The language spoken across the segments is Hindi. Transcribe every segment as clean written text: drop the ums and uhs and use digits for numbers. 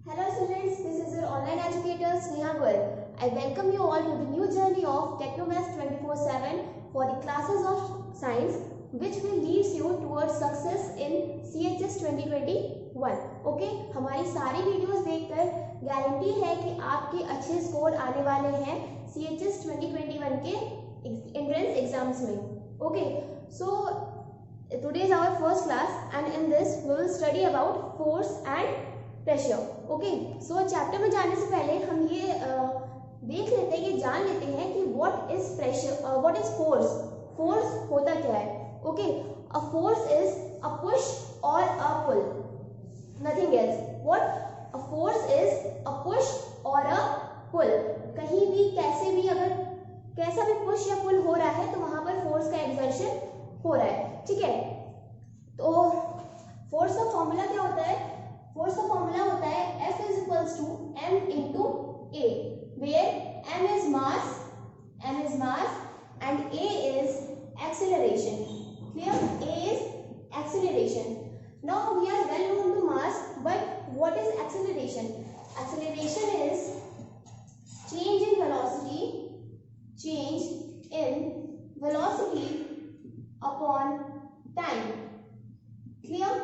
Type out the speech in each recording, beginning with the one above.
Hello students, this is your online educator Sneha Goel. I welcome you all to the new journey of Technomath 24/7 for the classes of science which will lead you towards success in CHS 2021. Okay, हमारी सारी वीडियोस देखकर गारंटी है कि आपके अच्छे स्कोर आने वाले हैं CHS 2021 के एंट्रेंस एग्जाम्स में. Okay, so today is our first class and in this we will study about force and pressure. Okay, so chapter में जाने से पहले हम ये देख लेते हैं कि जान लेते हैं कि what is pressure, what is force. Force होता क्या है? Okay, a force is a push or a pull, nothing else. What a force is a push or a पुल. कहीं भी कैसे भी अगर कैसा भी पुश या पुल हो रहा है तो वहां पर फोर्स का एक्सर्शन हो रहा है. ठीक है, तो फोर्स का फॉर्मूला क्या होता है? फोर्स का फॉर्मूला होता है F is equals to m into A, where m is mass and A is acceleration. Clear? A is acceleration. Now we are well known to mass, but what is acceleration? Acceleration is change in velocity upon time. Clear?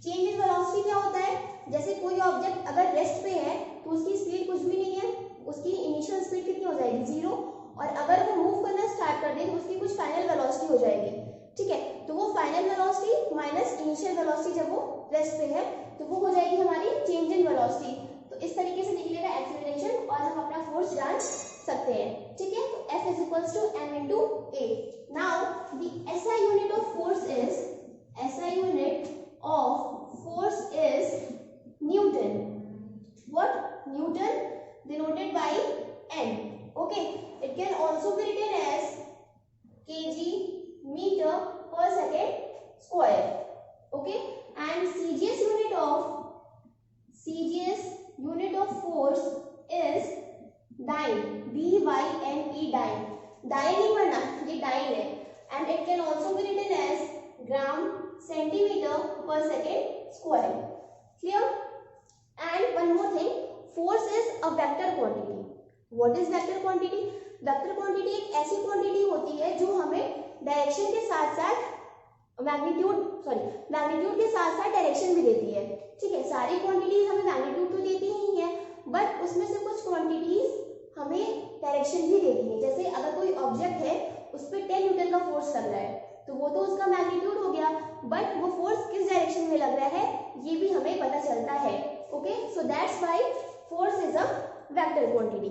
Change in velocity क्या होता है? जैसे कोई ऑब्जेक्ट अगर रेस्ट पे है तो उसकी स्पीड कुछ भी नहीं है, उसकी इनिशियल स्पीड कितनी हो जाएगी? 0. और अगर वो मूव करना स्टार्ट कर दे तो उसकी कुछ फाइनल वेलोसिटी हो जाएगी. ठीक है, तो वो final velocity minus initial velocity जब वो रेस्ट पे है तो वो हो जाएगी हमारी चेंज इन वेलोसिटी. तो इस तरीके से निकलेगा एक्सेलरेशन और हम अपना फोर्स जान सकते हैं. ठीक है, तो F is equals to m into A. Now the SI unit of force is Newton. What? Newton denoted by N. Okay, it can also be written as kg meter per second square. Okay, and CGS unit of force is dyne. D-Y-N-E, dyne. Dyne नहीं पढ़ना, ये dyne है. And it can also be written as gram centimeter per second square. Clear? And one more thing, force is a vector quantity. What is vector quantity? Vector quantity एक ऐसी quantity होती है जो हमें डायरेक्शन के साथ साथ मैग्नीट्यूड के साथ साथ डायरेक्शन भी देती है. ठीक है, सारी क्वांटिटीज हमें मैग्नीट्यूड तो देती ही है, बट उसमें से कुछ क्वांटिटीज हमें डायरेक्शन भी देती है. जैसे अगर कोई ऑब्जेक्ट है उस पर 10 न्यूटन का फोर्स लग रहा है तो वो तो उसका मैग्नीट्यूड हो गया, बट वो फोर्स किस डायरेक्शन में लग रहा है ये भी हमें पता चलता है. Okay, so that's why force is a vector quantity.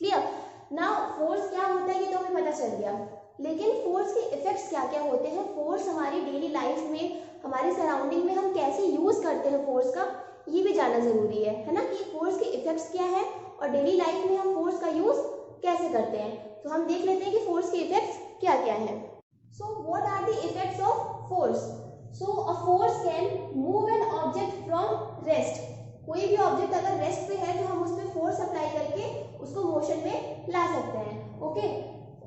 Clear? Now force क्या होता है ये तो हमें पता चल गया, लेकिन फोर्स के इफेक्ट्स क्या क्या होते हैं? फोर्स हमारी डेली लाइफ में, हमारी सराउंडिंग में हम कैसे यूज करते हैं फोर्स का, ये भी जानना जरूरी है ना, कि फोर्स के इफेक्ट्स क्या है और डेली लाइफ में हम फोर्स का यूज कैसे करते हैं. तो हम देख लेते हैं कि फोर्स के इफेक्ट्स क्या क्या है. So what are the effects of force? So a force can move an object from rest. कोई भी ऑब्जेक्ट अगर रेस्ट पे है तो हम उस पर फोर्स अप्लाई करके उसको मोशन में ला सकते हैं. Okay,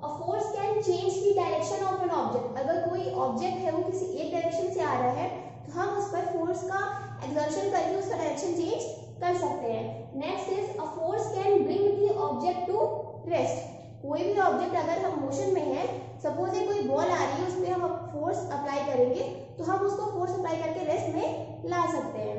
a force can change the direction of an object. अगर कोई ऑब्जेक्ट है वो किसी एक डायरेक्शन से आ रहा है तो हम उस पर फोर्स का एक्सर्शन करके उसका डायरेक्शन चेंज कर सकते हैं. Next is a force can bring the object to rest. कोई भी ऑब्जेक्ट अगर हम मोशन में है, सपोज कोई बॉल आ रही है, उस पर हम फोर्स अप्लाई करेंगे तो हम उसको फोर्स अप्लाई करके रेस्ट में ला सकते हैं.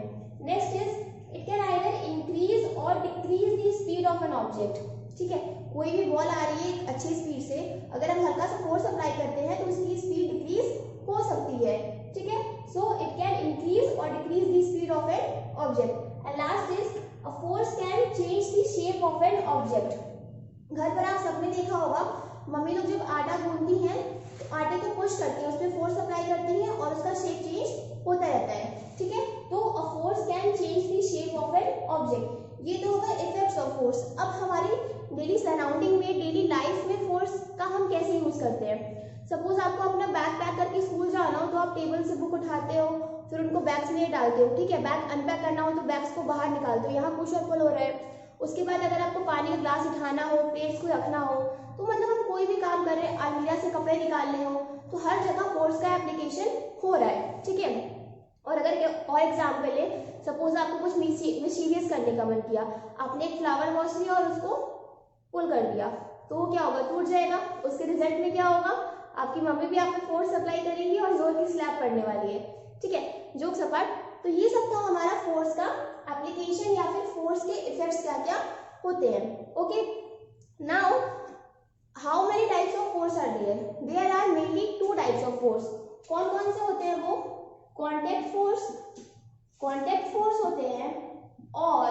Next is it can either increase or decrease the speed of an object. ठीक है, कोई भी बॉल आ रही है अच्छी स्पीड से, अगर हम हल्का सा फोर्स अप्लाई करते हैं तो उसकी स्पीड डिक्रीज हो सकती है. ठीक है, so it can increase or decrease the speed of an object. And last is a force can change the shape of an object. घर पर आप सबने देखा होगा, मम्मी लोग जब आटा गूंथती हैं तो आटे को पुश करती हैं, उस पर फोर्स अप्लाई करती हैं और उसका शेप चेंज होता रहता है. ठीक है, तो a force can change the shape of an object. ये तो होगा इफेक्ट्स ऑफ फोर्स. अब हमारी डेली सराउंडिंग में, डेली लाइफ में फोर्स का हम कैसे यूज करते हैं? सपोज आपको अपना बैग पैक करके स्कूल जाना हो तो आप टेबल से बुक उठाते हो, फिर उनको बैग्स में डालते हो. ठीक है, बैग अनपैक करना हो तो बैग्स को बाहर निकालते हो, यहाँ पुश और पुल हो रहा है. उसके बाद अगर आपको पानी का ग्लास उठाना हो, प्लेट्स को रखना हो, तो मतलब हम कोई भी काम कर रहे हैं, अलमीरा से कपड़े निकालने हो, तो हर जगह फोर्स का एप्लीकेशन हो रहा है. ठीक है, और अगर और एग्जाम्पल ले, सपोज आपको कुछ मिशीवियस करने का मन किया, आपने एक फ्लावर वॉश लिया और उसको पुल कर दिया, तो वो क्या होगा, टूट जाएगा। उसके रिजल्ट में क्या होगा, आपकी मम्मी भी आप पे फोर्स अप्लाई करेंगी और जोर की स्लैप पड़ने वाली है। ठीक है, जोक्स अपार्ट, तो ये सब था हमारा फोर्स का एप्लीकेशन या फिर फोर्स के इफेक्ट्स क्या क्या होते हैं। Okay, now how many types of force are there? There are mainly 2 types of force. कौन कौन से होते हैं वो? कॉन्टैक्ट फोर्स होते हैं और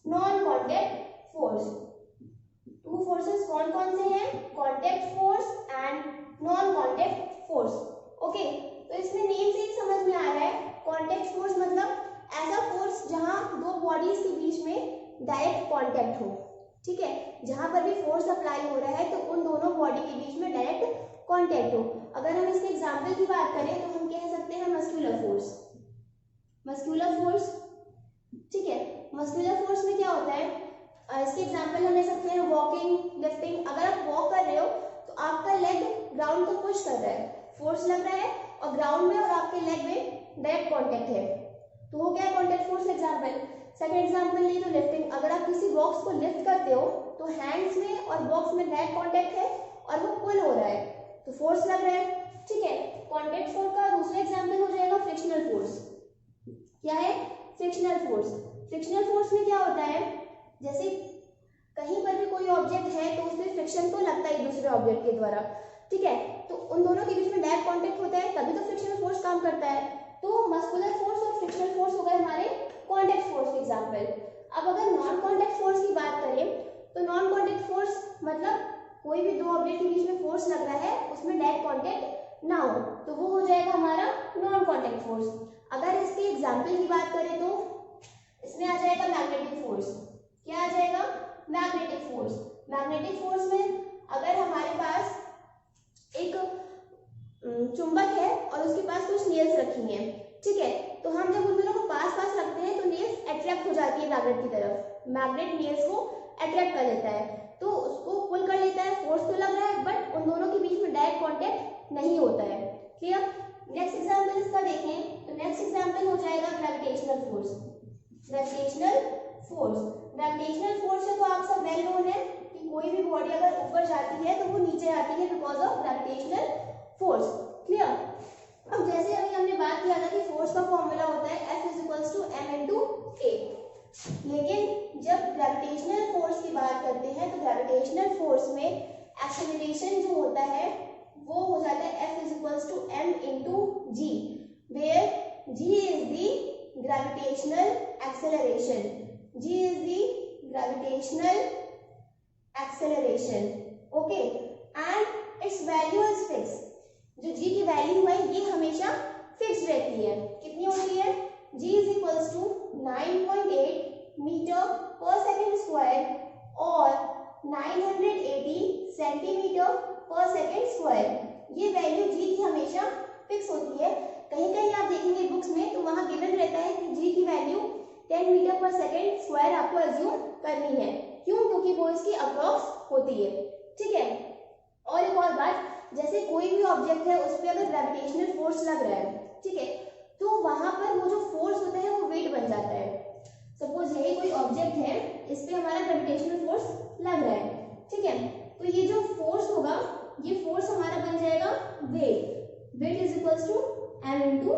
नॉन कॉन्टैक्ट फोर्स। 2 फोर्सेस कौन कौन से हैं? Contact force and non contact force. Okay, तो इसमें नेम से ही समझ में आ रहा है, कॉन्टैक्ट फोर्स मतलब ऐसा फोर्स जहां 2 बॉडीज के बीच में डायरेक्ट कॉन्टैक्ट हो। ठीक है, जहां पर भी फोर्स अप्लाई हो रहा है तो उन दोनों बॉडी के बीच में डायरेक्ट कांटेक्ट हो। अगर हम इसके एग्जांपल की बात करें तो हम कह सकते हैं मस्कुलर फोर्स। ठीक है, मस्कुलर फोर्स में क्या होता है, इसके एग्जांपल हम ले सकते हैं वॉकिंग, लिफ्टिंग। अगर आप वॉक कर रहे हो तो आपका लेग ग्राउंड को पुश कर रहा है, फोर्स लग रहा है और ग्राउंड में और आपके लेग में डायरेक्ट कॉन्टेक्ट है, तो वो क्या है, contact force example. Second example ले तो लिफ्टिंग। अगर आप किसी बॉक्स को लिफ्ट करते हो तो हैंड्स में और बॉक्स में डायरेक्ट कांटेक्ट है और वो पुल हो रहा है, तो फोर्स लग रहा है। ठीक है, कांटेक्ट फोर्स का दूसरा एग्जांपल हो जाएगा फ्रिक्शनल फोर्स। क्या है? Frictional force. फ्रिक्शनल फोर्स में क्या होता है, जैसे कहीं पर भी कोई ऑब्जेक्ट है तो उसमें फ्रिक्शन तो लगता है दूसरे ऑब्जेक्ट के द्वारा। ठीक है, तो उन दोनों के बीच में डायरेक्ट कांटेक्ट होता है, तभी तो फ्रिक्शनल फोर्स काम करता है। तो मस्कुलर फोर्स और फ्रिक्शनल फोर्स हो गए हमारे कॉन्टैक्ट फोर्स के एग्जाम्पल। अब अगर नॉन कॉन्टैक्ट फोर्स की बात करें तो नॉन कॉन्टैक्ट फोर्स मतलब कोई भी 2 ऑब्जेक्ट के बीच में फोर्स लग रहा है, उसमें डायरेक्ट कॉन्टैक्ट ना हो, तो वो हो जाएगा हमारा नॉन कॉन्टैक्ट फोर्स। अगर इसके एग्जाम्पल की बात करें तो इसमें आ जाएगा मैग्नेटिक फोर्स। क्या आ जाएगा? Magnetic force. मैग्नेटिक फोर्स में अगर हमारे पास एक चुंबक है और उसके पास कुछ नील्स रखी हैं, ठीक है, तो हम जब उन दोनों को पास पास रखते हैं तो नील्स अट्रैक्ट हो जाती है मैग्नेट की तरफ। मैग्नेट नील्स को अट्रैक्ट कर लेता है, तो उसको पुल कर लेता है, फोर्स तो लग रहा है बट उन दोनों के बीच में डायरेक्ट कांटेक्ट नहीं होता है। क्लियर? नेक्स्ट एग्जांपल इसका देखें तो नेक्स्ट एग्जांपल हो जाएगा gravitational force. Gravitational force, gravitational force से तो आप सब वेल नोन है कि कोई भी बॉडी अगर ऊपर जाती है तो वो नीचे आती है because of gravitational force. Clear? अब जैसे अभी हमने बात किया था कि फोर्स का फॉर्मूला होता है F = m × a, लेकिन जब ग्रेविटेशनल फोर्स की बात करते हैं तो ग्रेविटेशनल फोर्स में एक्सेलरेशन जो होता है वो हो जाता है F = m × g, where g is the gravitational acceleration. G is the gravitational acceleration. Okay, and its value is fixed. जो g की वैल्यू है ये हमेशा फिक्स्ड रहती है। कितनी होती है? g = 9.8 मीटर/सेकंड स्क्वायर और 980 सेंटीमीटर/सेकंड स्क्वायर। ये वैल्यू g की हमेशा फिक्स होती है। कहीं कहीं आप देखेंगे बुक्स में तो वहां गिवन रहता है कि g की वैल्यू 10 मीटर/सेकंड स्क्वायर आपको अज्यूम करनी है। क्यों? क्योंकि वो इसकी अप्रॉक्स होती है। ठीक है, और एक और बात, जैसे कोई भी ऑब्जेक्ट है उस पर अगर ग्रेविटेशनल फोर्स लग रहा है, ठीक है, तो वहां पर वो जो फोर्स होता है वो वेट बन जाता है। सपोज यही कोई ऑब्जेक्ट है, इस पे हमारा ग्रेविटेशनल फोर्स लग रहा है, ठीक है, तो ये जो फोर्स होगा ये फोर्स हमारा बन जाएगा weight. Weight = m ×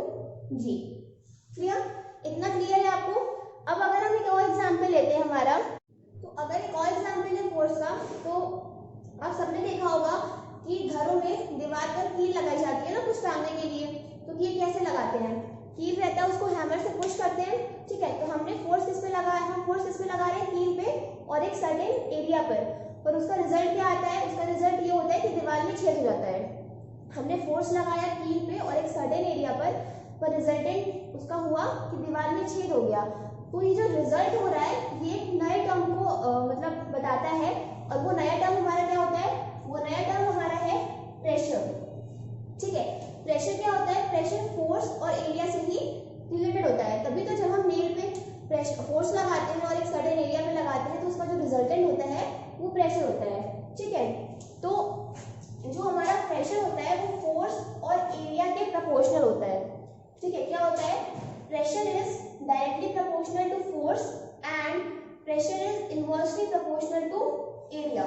g। Clear? इतना क्लियर है आपको? अब अगर हम एक और एग्जाम्पल लेते हैं हमारा, तो अगर एक और एग्जाम्पल है फोर्स का, तो आप सबने देखा होगा कि घरों में दीवार पर कील लगाई जाती है ना कुछ टांगने के लिए, तो कील कैसे लगाते हैं? कील रहता है उसको हैमर से पुश करते हैं, ठीक है, तो हमने फोर्स किस पे लगाया? हम फोर्स किस पे लगा रहे हैं? कील पे और एक सर्टेन एरिया पर उसका रिजल्ट क्या आता है? उसका रिजल्ट ये होता है कि दीवार में छेद हो जाता है। हमने फोर्स लगाया कील पे और एक सर्टेन एरिया पर रिजल्टेंट उसका हुआ कि दीवार में छेद हो गया। तो ये जो रिजल्ट हो रहा है ये एक नए टर्म को मतलब बताता है, और वो नया टर्म हमारा क्या होता है? वो नया टर्म हमारा है प्रेशर। ठीक है, प्रेशर क्या होता है? प्रेशर फोर्स और एरिया से ही रिलेटेड होता है। तभी तो जब हम नेल पे प्रेशर फोर्स लगाते हैं और एक सर्टेन एरिया पे लगाते हैं तो उसका जो रिजल्टेंट होता है वो प्रेशर होता है। ठीक है, तो जो हमारा प्रेशर होता है वो फोर्स और एरिया के प्रोपोर्शनल होता है। ठीक है, क्या होता है, pressure is directly proportional to force and pressure is inversely proportional to area.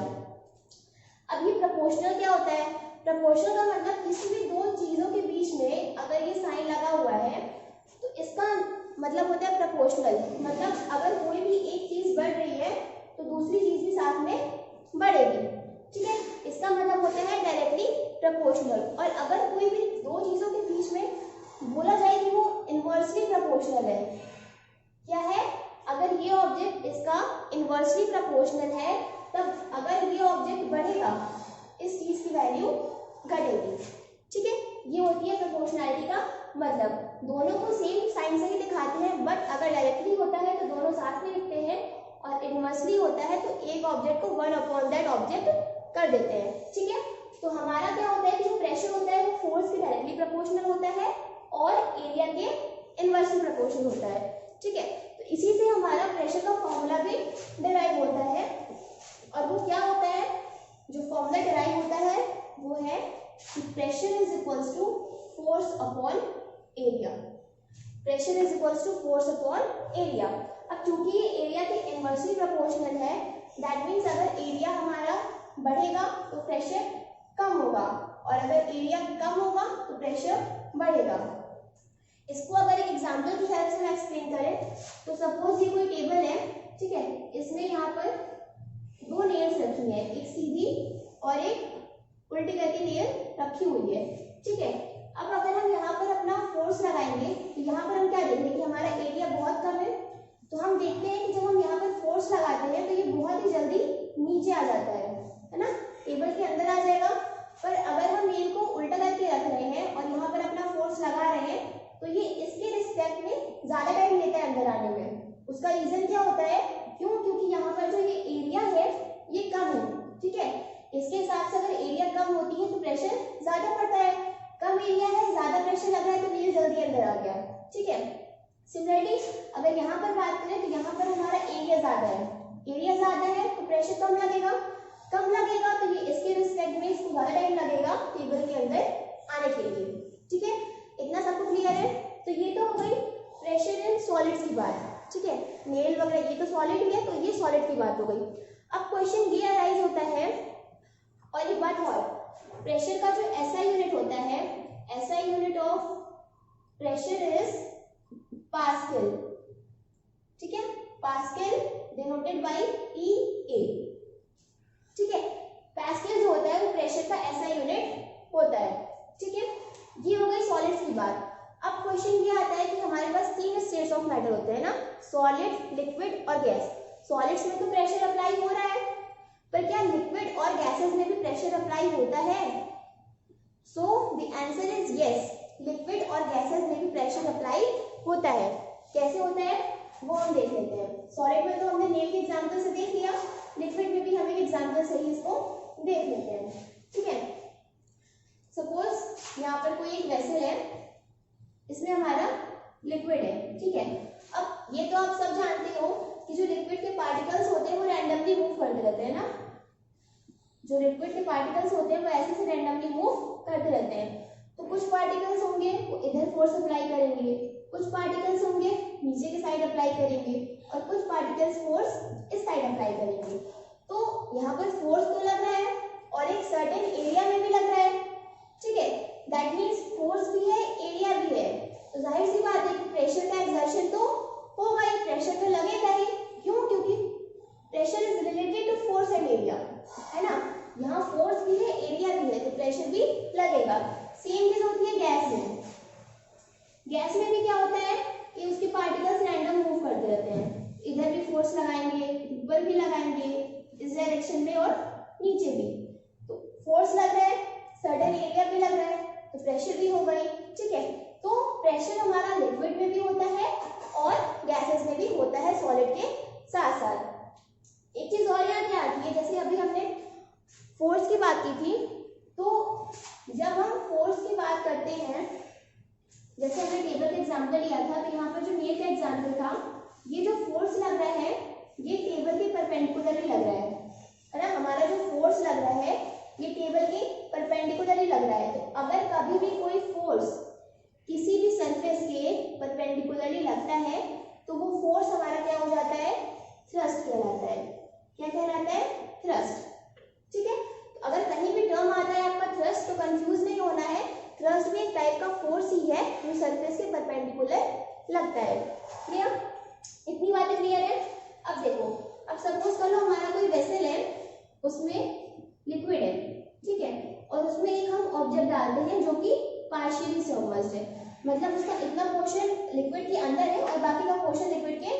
अब ये प्रोपोर्शनल क्या होता है, प्रोपोर्शनल का मतलब किसी भी दो चीजों के बीच में अगर ये साइन लगा हुआ है तो इसका मतलब होता है प्रोपोर्शनल, मतलब अगर कोई भी एक चीज बढ़ रही है तो दूसरी चीज भी साथ में बढ़ेगी, ठीक है, इसका मतलब होता है डायरेक्टली प्रोपोर्शनल। और अगर कोई भी दो चीजों के बीच में बोला जाए कि वो इनवर्सली प्रोपोर्शनल है, क्या है, अगर ये ऑब्जेक्ट इसका इनवर्सली प्रोपोर्शनल है तब अगर ये ऑब्जेक्ट बढ़ेगा इस चीज की वैल्यू घटेगी, ठीक है, ये होती है प्रोपोर्शनैलिटी का मतलब। दोनों को सेम साइन से ही दिखाते हैं, बट अगर डायरेक्टली होता है तो दोनों साथ में लिखते हैं और इनवर्सली होता है तो एक ऑब्जेक्ट को 1 अपॉन दैट ऑब्जेक्ट कर देते हैं, ठीक है। तो हमारा क्या होता है कि जो प्रेशर होता है वो फोर्स के डायरेक्टली प्रोपोर्शनल होता है और एरिया के इनवर्सली प्रोपोर्शनल होता है, ठीक है। तो इसी से हमारा प्रेशर का फॉर्मूला भी डिराइव होता है, और वो क्या होता है, जो फॉर्मूला डिराइव होता है वो है कि pressure is equals to force upon area, pressure is equals to force upon area. अब चूंकि ये एरिया के इनवर्सली प्रोपोर्शनल है, दैट मीन्स अगर एरिया हमारा बढ़ेगा तो प्रेशर कम होगा और अगर एरिया कम होगा तो प्रेशर बढ़ेगा। इसको अगर एक एग्जांपल की हेल्प से मैं एक्सप्लेन करें तो सपोज ये कोई टेबल है, ठीक है, इसमें यहाँ पर दो नेल्स रखी है, एक सीधी और एक उल्टी करके नेल रखी हुई है, ठीक है। अब अगर हम यहाँ पर अपना फोर्स लगाएंगे तो यहाँ पर हम क्या देखेंगे कि हमारा एरिया बहुत कम है, तो हम देखते हैं कि जब हम यहाँ पर फोर्स लगाते हैं तो ये बहुत ही जल्दी नीचे आ जाता है ना, टेबल के अंदर आ जाएगा। पर अगर हम नेल को उल्टा करके रख रहे हैं और यहाँ पर अपना फोर्स लगा रहे हैं तो ये इसके रिस्पेक्ट में ज्यादा टाइम लेता है अंदर आने में। उसका रीजन क्या होता है, क्यों, क्योंकि यहाँ पर जो ये एरिया है ये कम है, ठीक है। इसके हिसाब से अगर एरिया कम होती है तो प्रेशर ज्यादा पड़ता है, कम एरिया है ज्यादा प्रेशर लग रहा है तो नेल जल्दी अंदर आ गया, ठीक है। सिमिलरली अगर यहाँ पर बात करें तो यहाँ पर हमारा एरिया ज्यादा है, एरिया ज्यादा है तो प्रेशर कम लगेगा, कम लगेगा तो ये इसके रिस्पेक्ट में इसको ज्यादा टाइम लगेगा टेबल के अंदर आने के लिए, ठीक है। इतना सबको क्लियर है। तो ये तो हो गई प्रेशर इन सॉलिड्स की बात, ठीक है, नेल वगैरह ये तो सॉलिड ही है तो ये सॉलिड की बात हो गई। अब क्वेश्चन ये अराइज होता है, और एक बात और, प्रेशर का जो एसआई यूनिट होता है, SI unit of pressure is pascal, ठीक है, पास्कल डिनोटेड बाय PA, ठीक है। पास्कल जो होता है वो प्रेशर का एसआई यूनिट होता है, ठीक है। ये हो गई सॉलिड्स की बात। अब क्वेश्चन ये आता है कि हमारे पास 3 स्टेट्स ऑफ मैटर होते हैं ना, सॉलिड, लिक्विड और गैस। सॉलिड्स में तो प्रेशर अप्लाई हो रहा है, पर क्या लिक्विड और गैसेस में भी प्रेशर अप्लाई होता है? So the answer is yes, liquid और गैसेस में भी प्रेशर अप्लाई होता है। कैसे होता है वो हम देख लेते हैं। सॉलिड में तो हमने नेल के एग्जांपल से देख लिया, लिक्विड में भी हम एक एग्जांपल से ही इसको देख लेते हैं, ठीक है। सपोज यहाँ पर कोई एक वेसल है, इसमें हमारा लिक्विड है, ठीक है। अब ये तो आप सब जानते हो कि जो लिक्विड के पार्टिकल्स होते हैं वो रैंडमली मूव करते रहते हैं ना, जो लिक्विड के पार्टिकल्स होते हैं वो ऐसे से रैंडमली मूव करते रहते हैं। तो कुछ पार्टिकल्स होंगे वो इधर फोर्स अप्लाई करेंगे, कुछ पार्टिकल्स होंगे नीचे के साइड अप्लाई करेंगे और कुछ पार्टिकल्स फोर्स इस साइड अप्लाई करेंगे। तो यहाँ पर फोर्स तो लग रहा है और एक सर्टेन एरिया में भी लग रहा है, ठीक है। दैट मीन्स फोर्स भी है एरिया भी है, तो जाहिर सी बात है कि प्रेशर का एक्सर्शन तो होगा ही, प्रेशर तो लगेगा ही। क्यों? क्योंकि pressure is related to force and area, है ना। यहाँ फोर्स भी है एरिया भी है तो प्रेशर भी लगेगा। सेम चीज होती है गैस में। गैस में भी क्या होता है कि उसके पार्टिकल्स रैंडम मूव करते रहते हैं, इधर भी फोर्स लगाएंगे, ऊपर भी लगाएंगे, इस डायरेक्शन में और नीचे भी। तो फोर्स लग रहा है, सर्टेन एरिया भी लग रहा है तो प्रेशर भी हो गई, ठीक है। तो प्रेशर हमारा लिक्विड में भी होता है और गैसेस में भी होता है सॉलिड के साथ साथ। एक चीज और यहाँ क्या आती है, जैसे अभी हमने फोर्स की बात की थी, तो जब हम फोर्स की बात करते हैं, जैसे हमने टेबल का एग्जांपल लिया था, तो यहाँ पर जो नेल का एग्जांपल था, ये जो फोर्स लग रहा है ये टेबल के परपेंडिकुलर लग रहा है ना। हमारा जो फोर्स लग रहा है ये टेबल के परपेंडिकुलर लग रहा है। तो अगर कभी भी कोई फोर्स किसी भी सरफेस थ्रस्ट कहलाता है। क्या कहलाता है? थ्रस्ट। ठीक है, तो अगर कहीं भी टर्म आता है आपका थ्रस्ट तो कंफ्यूज नहीं होना है। थ्रस्ट भी एक टाइप का फोर्स ही है जो सरफेस के परपेंडिकुलर लगता है। क्लियर? इतनी बातें क्लियर है? अब देखो, अब सपोज कर लो हमारा कोई वेसल है, उसमें लिक्विड है, ठीक है, और उसमें एक हम ऑब्जेक्ट डालते हैं जो कि पार्शियली सबमर्ज्ड है, मतलब उसका इतना पोर्शन लिक्विड के अंदर है और बाकी का पोर्शन लिक्विड के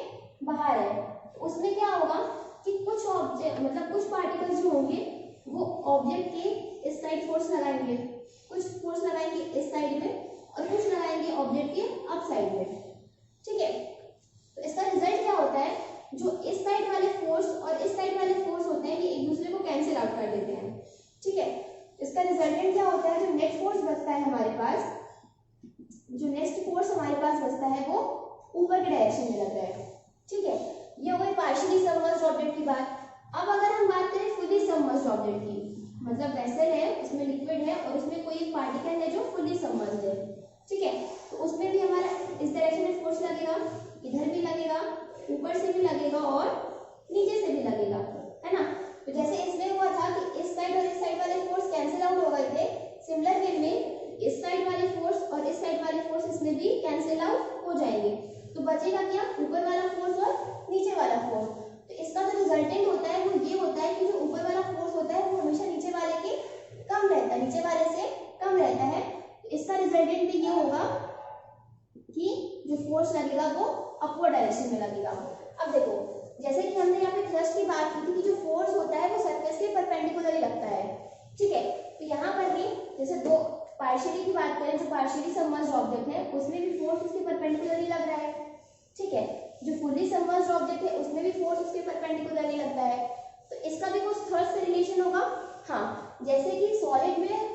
बाहर है। तो उसमें क्या होगा कि कुछ ऑब्जेक्ट मतलब कुछ पार्टिकल्स जो होंगे वो ऑब्जेक्ट के इस साइड फोर्स लगाएंगे, कुछ फोर्स लगाएंगे इस साइड में और कुछ लगाएंगे ऑब्जेक्ट के अप साइड में। ठीक है, तो इसका रिजल्ट क्या होता है? जो इस साइड वाले फोर्स और इस साइड वाले फोर्स होते हैं ये एक दूसरे को कैंसिल आउट कर देते हैं। ठीक है, इसका रिजल्टेंट क्या होता है? जो नेट फोर्स बचता है हमारे पास, जो नेक्स्ट फोर्स हमारे पास बचता है वो ऊपर के डायरेक्शन में लगता है। ठीक है, ये हो गई पार्शियली सबमर्ज्ड ऑब्जेक्ट की बात। अब अगर हम बात करें फुली सबमर्ज्ड ऑब्जेक्ट की, मतलब वेसल है, उसमें लिक्विड है और उसमें कोई एक पार्टिकल है जो फुली सबमर्ज्ड है। ठीक है, तो उसमें भी हमारा इस डायरेक्शन में फोर्स लगेगा, इधर भी लगेगा, ऊपर से भी लगेगा और नीचे से भी लगेगा, है ना। तो जैसे इसमें हुआ था कि इस साइड और इस साइड वाले फोर्स कैंसिल आउट हो गए थे, सिमिलर वे में इस साइड वाले फोर्स और इस साइड वाले फोर्स इसमें भी कैंसिल आउट हो जाएंगे। तो बचेगा क्या? ऊपर वाला फोर्स और नीचे वाला फोर्स। तो इसका जो रिजल्टेंट होता है वो ये होता है कि जो ऊपर वाला फोर्स होता है वो हमेशा नीचे वाले के कम रहता है, नीचे वाले से कम रहता है। तो इसका रिजल्टेंट भी ये होगा कि जो फोर्स लगेगा वो अपवर्ड डायरेक्शन में लगेगा। अब देखो, जैसे कि हमने यहाँ पे थ्रस्ट की बात की थी कि जो फोर्स होता है वो सरफेस के परपेंडिकुलर ही लगता है। ठीक है, तो यहाँ पर भी जैसे दो पार्शियली की बात करें, जो पार्शियली सबमर्ज्ड ऑब्जेक्ट है उसमें भी फोर्स उसके परपेंडिकुलर ही लग रहा है। ठीक है, जो फुली सबमर्ज्ड ऑब्जेक्ट है उसमें भी फोर्स उसके परपेंडिकुलर ही लगता है। तो इसका भी कुछ थ्रस्ट से रिलेशन होगा। हाँ, जैसे कि सॉलिड में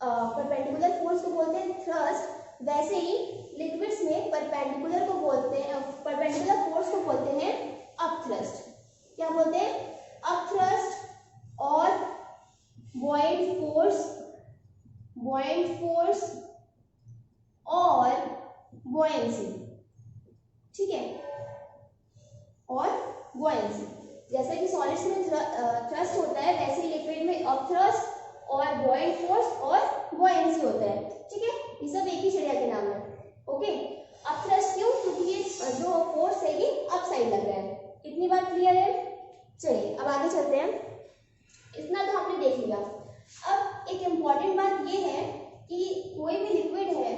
परपेंडिकुलर फोर्स को बोलते हैं थ्रस्ट, वैसे ही लिक्विड्स में परपेंडिकुलर को बोलते हैं, परपेंडिकुलर फोर्स को बोलते हैं अपथ्रस्ट। क्या बोलते हैं? अपथ्रस्ट और buoyant force और buoyancy। ठीक है, और buoyancy, जैसे कि सॉलिड्स में थ्रस्ट होता है वैसे ही लिक्विड में अपथ्रस्ट और buoyant force और buoyancy होता है। ठीक है, ये सब एक ही चिड़िया के नाम है। ओके, अपथ्रस्ट क्यों? क्योंकि ये जो फोर्स है ये अप साइड लग रहा है। इतनी बात क्लियर है? चलिए अब आगे चलते हैं। इतना तो हमने देख लिया। अब एक इम्पॉर्टेंट बात ये है कि कोई भी लिक्विड है,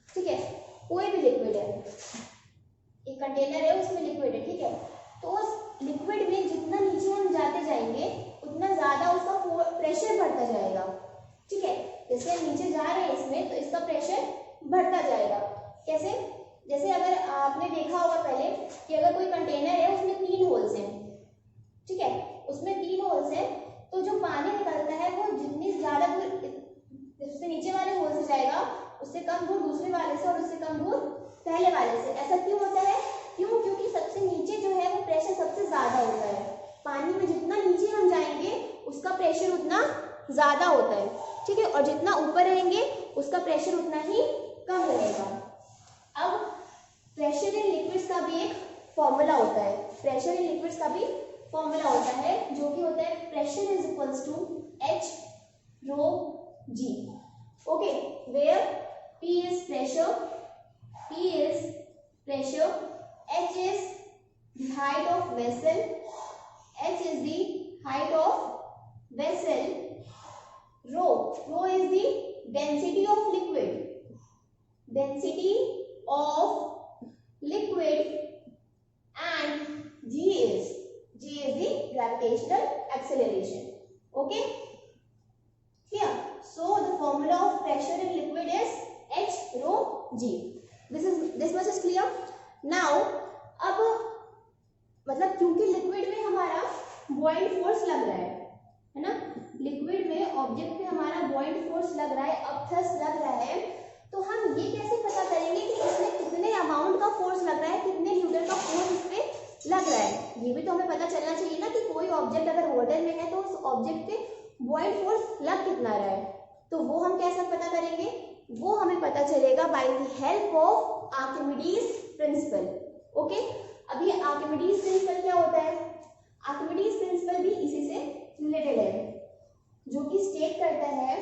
ठीक है, कोई भी लिक्विड है, एक कंटेनर है उसमें लिक्विड है, ठीक है, तो उस लिक्विड में जितना नीचे हम जाते जाएंगे उतना ज्यादा उसका प्रेशर बढ़ता जाएगा। ठीक है, जैसे हम नीचे जा रहे हैं इसमें तो इसका प्रेशर बढ़ता जाएगा। कैसे? जैसे अगर आपने देखा होगा पहले कि अगर कोई कंटेनर है उसमें 3 होल्स हैं, ठीक है, उसमें 3 होल्स हैं, तो जो पानी निकलता है वो जितनी ज्यादा दूर उससे नीचे वाले होल से जाएगा उससे कम दूर दूसरे वाले से और उससे कम दूर पहले वाले से। ऐसा क्यों होता है? क्यों? क्योंकि सबसे नीचे जो है वो प्रेशर सबसे ज्यादा होता है। पानी में जितना नीचे हम जाएंगे उसका प्रेशर उतना ज्यादा होता है। ठीक है, और जितना ऊपर रहेंगे उसका प्रेशर उतना ही कम रहेगा। अब प्रेशर इन लिक्विड्स का भी एक फॉर्मूला होता है, प्रेशर इन लिक्विड्स का भी फॉर्मूला होता है जो कि होता है pressure is equals to H rho G। Okay, where P is pressure, H is the height of vessel, H is the height of vessel, rho is the density of liquid, and G is the gravitational acceleration. Okay, here, so the formula of pressure in liquid is H rho G. This much is clear. Now, अब मतलब क्योंकि लिक्विड में हमारा buoyant force लग रहा है ना, लिक्विड में ऑब्जेक्ट पे हमारा buoyant force लग रहा है, अपथ्रस्ट लग रहा है, तो हम ये कैसे पता करेंगे कि इसमें कितने अमाउंट का फोर्स लग रहा है, कितने न्यूटन का फोर्स इस पे लग रहा है। ये भी तो हमें पता चलना चाहिए ना कि कोई ऑब्जेक्ट अगर वाटर में है तो उस ऑब्जेक्ट पे buoyant force लग कितना रहा है, तो वो हम कैसे पता करेंगे? वो हमें पता चलेगा by the help of Archimedes principal. Okay, अब ये आर्किमिडीज प्रिंसिपल क्या होता है? आर्किमिडीज प्रिंसिपल भी इसी से रिलेटेड है, जो कि स्टेट करता है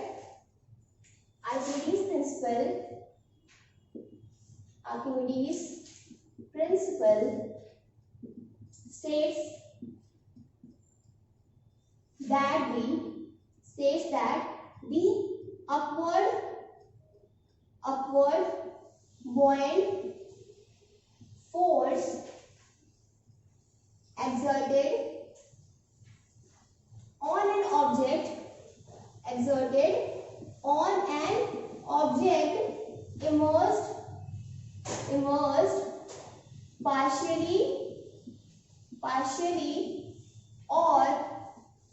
Archimedes principal states that the upward buoyant force exerted on an object immersed partially or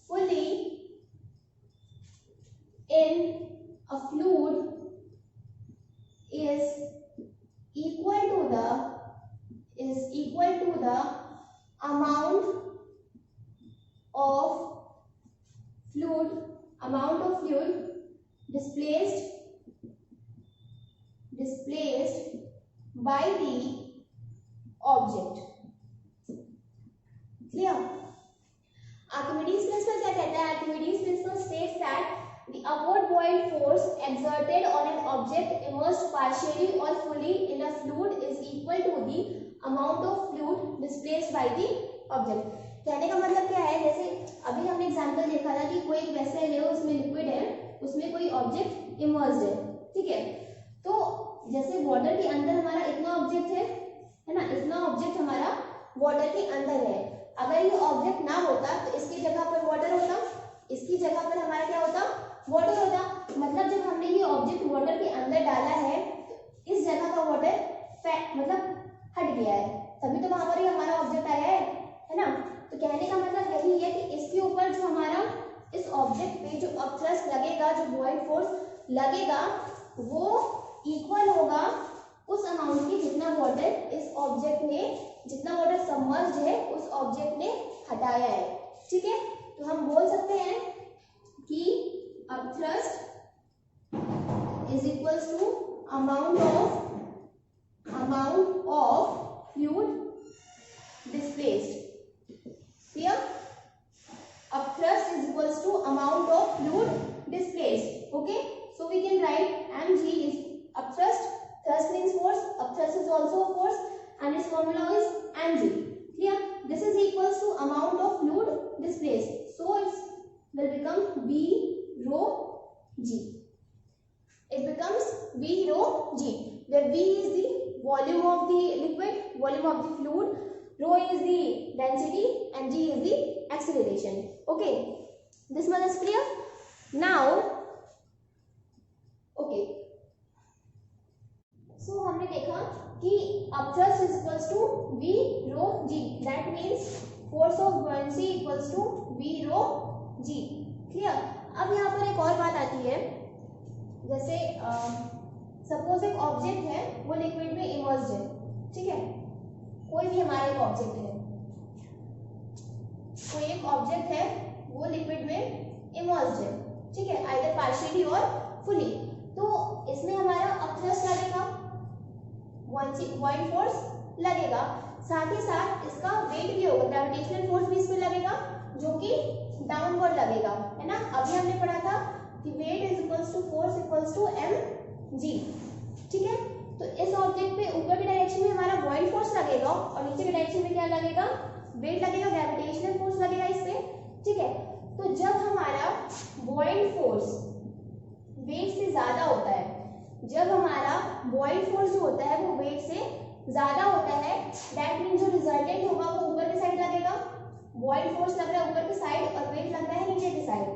fully in a fluid is equal to the amount of fluid displaced by the object. Clear? Archimedes principle क्या कहता है? Archimedes principle states that the upward buoyant force exerted on an object immersed partially or fully in a fluid is equal to the amount of fluid displaced by the object. कहने का मतलब क्या है? जैसे अभी हमने एग्जांपल देखा था कि कोई एक वेसल है, उसमें लिक्विड है, उसमें कोई ऑब्जेक्ट इमर्स्ड है, ठीक है? तो जैसे वाटर के अंदर हमारा इतना ऑब्जेक्ट है ना, इतना ऑब्जेक्ट हमारा वाटर के अंदर है। अगर ये ऑब्जेक्ट ना होता तो इसकी जगह पर वाटर होता, इसकी जगह पर हमारा क्या होता? वाटर होता। मतलब जब हमने ये ऑब्जेक्ट वाटर के अंदर डाला है तो इस जगह का वाटर मतलब हट गया है, तभी तो वहां पर ही हमारा ऑब्जेक्ट आया है ना। तो कहने का मतलब यही है कि इसके ऊपर जो हमारा इस ऑब्जेक्ट पे जो अपथ्रस्ट लगेगा, जो बुऑयंट फोर्स लगेगा, वो इक्वल होगा उस अमाउंट की जितना वाटर इस ऑब्जेक्ट ने, जितना वाटर सबमर्ज्ड है उस ऑब्जेक्ट ने हटाया है, ठीक है? तो हम बोल सकते हैं कि upthrust is equals to amount of fluid displaced. Clear? upthrust is equals to amount of fluid displaced. Okay, so we can write mg is upthrust. Thrust means force, upthrust is also a force, and its formula is mg. Clear? This is equals to amount of fluid displaced, so it will become v rho g. It becomes v rho g, where v is the volume of the liquid, volume of the fluid, rho is the density, and g is the acceleration. Okay, this much is clear. Now, okay, so हमने देखा कि upthrust is equals to v rho g. That means force of buoyancy equals to v rho g. Clear? अब यहाँ पर एक और बात आती है, जैसे सपोज एक ऑब्जेक्ट है, वो लिक्विड में इमर्स्ड है, ठीक है? कोई भी हमारा एक ऑब्जेक्ट है, कोई एक ऑब्जेक्ट है, वो लिक्विड में इमर्स्ड है, ठीक है? आइदर पार्शियली और फुली। तो इसमें हमारा अपथ्रस्ट लगेगा, बुऑयंट फोर्स लगेगा, साथ ही साथ इसका वेट भी होगा, ग्रेविटेशनल फोर्स भी इसमें लगेगा, जो कि डाउनवर्ड लगेगा, है ना? अभी हमने पढ़ा था कि weight is equals to force equals to mg, ठीक है? तो इस ऑब्जेक्ट पे ऊपर की डायरेक्शन में हमारा बुऑयंट फोर्स लगेगा और नीचे की डायरेक्शन में क्या लगेगा? वेट लगेगा, ग्रेविटेशनल फोर्स लगेगा इस पे, ठीक है? तो जब हमारा बुऑयंट फोर्स वेट से ज्यादा होता है, जब हमारा बुऑयंट फोर्स जो होता है वो वेट से ज्यादा होता है, दैट मीन जो रिजल्टेंट होगा वो ऊपर की साइड लगेगा। बुऑयंट फोर्स लग रहा है ऊपर की साइड और वेट लग रहा है नीचे की साइड,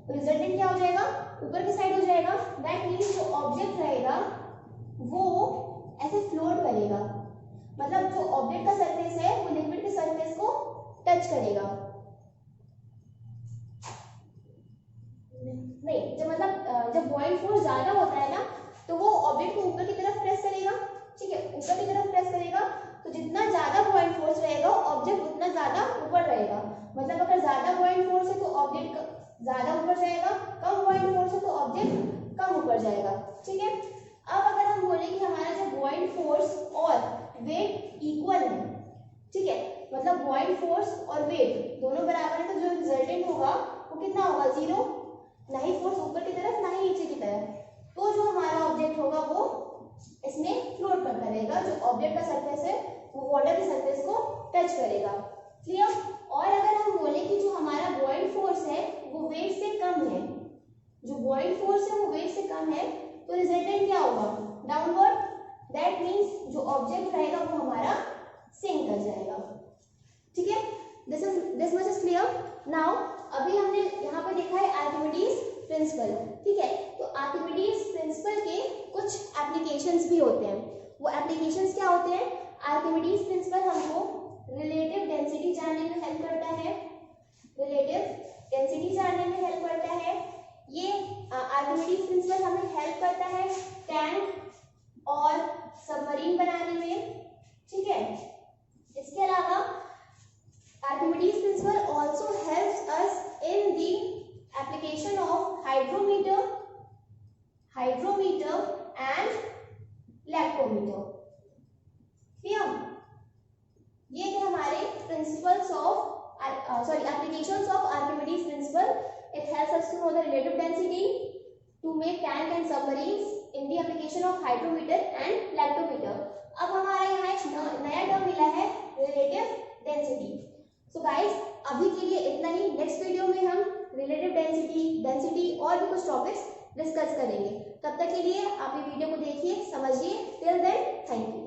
तो रिजल्टेंट क्या हो जाएगा? ऊपर की साइड हो जाएगा। दैट मीन जो ऑब्जेक्ट रहेगा वो ऐसे फ्लोट करेगा, मतलब जो ऑब्जेक्ट का सरफेस है वो लिक्विड के सरफेस को टच करेगा, नहीं जब बुऑयंट फोर्स ज्यादा होता है ना, तो वो ऑब्जेक्ट को ऊपर की तरफ प्रेस करेगा, ठीक है? ऊपर की तरफ प्रेस करेगा, तो जितना ज्यादा बुऑयंट फोर्स रहेगा ऑब्जेक्ट उतना ज्यादा ऊपर रहेगा। मतलब अगर ज्यादा बुऑयंट फोर्स है तो ऑब्जेक्ट ज्यादा ऊपर जाएगा, कम बुऑयंट फोर्स है तो ऑब्जेक्ट कम ऊपर जाएगा, ठीक है? अब अगर हम बोले कि हमारा जो बुऑयंट फोर्स और वेट इक्वल है, ठीक है, मतलब बॉइंड फोर्स और वेट दोनों बराबर है तो जो रिजल्टेंट होगा वो कितना होगा, 0। ना ही फोर्स ऊपर की तरफ ना ही नीचे की तरफ, तो जो हमारा ऑब्जेक्ट होगा वो इसमें फ्लोट करता रहेगा। जो ऑब्जेक्ट का सरफेस है वो वाटर के सरफेस को टच करेगा। क्लियर। और अगर हम बोले कि जो हमारा बॉइंड फोर्स है वो वेट से कम है, जो बॉइंड फोर्स है वो वेट से कम है, तो रिजल्टेंट क्या होगा, डाउनवर्ड। दैट मींस जो ऑब्जेक्ट रहेगा वो हमारा सिंक कर जाएगा। ठीक है, this much is clear. Now अभी हमने यहाँ पर देखा है आर्किमिडीज प्रिंसिपल। ठीक है, तो आर्किमिडीज प्रिंसिपल के कुछ एप्लीकेशंस भी होते हैं। वो एप्लीकेशंस क्या होते हैं, आर्किमिडीज प्रिंसिपल हमको रिलेटिव डेंसिटी जानने में हेल्प करता है, रिलेटिव डेंसिटी जानने में हेल्प करता है। ये आर्किमिडीज प्रिंसिपल हमें हेल्प करता है टैंक और सबमरीन बनाने में। ठीक है, इसके अलावा Archimedes principal also helps us in the application of hydrometer and lactometer. Clear. ये थे हमारे principles of applications of Archimedes principle. It helps us to know the relative density, to make tank and submarines in the application of hydrometer and lactometer. अब हमारा यहाँ एक नया टर्म मिला है, relative density. So guys, अभी के लिए इतना ही। नेक्स्ट वीडियो में हम relative density और भी कुछ टॉपिक्स डिस्कस करेंगे। तब तक के लिए आप ये वीडियो को देखिए, समझिए। Till then, thank you.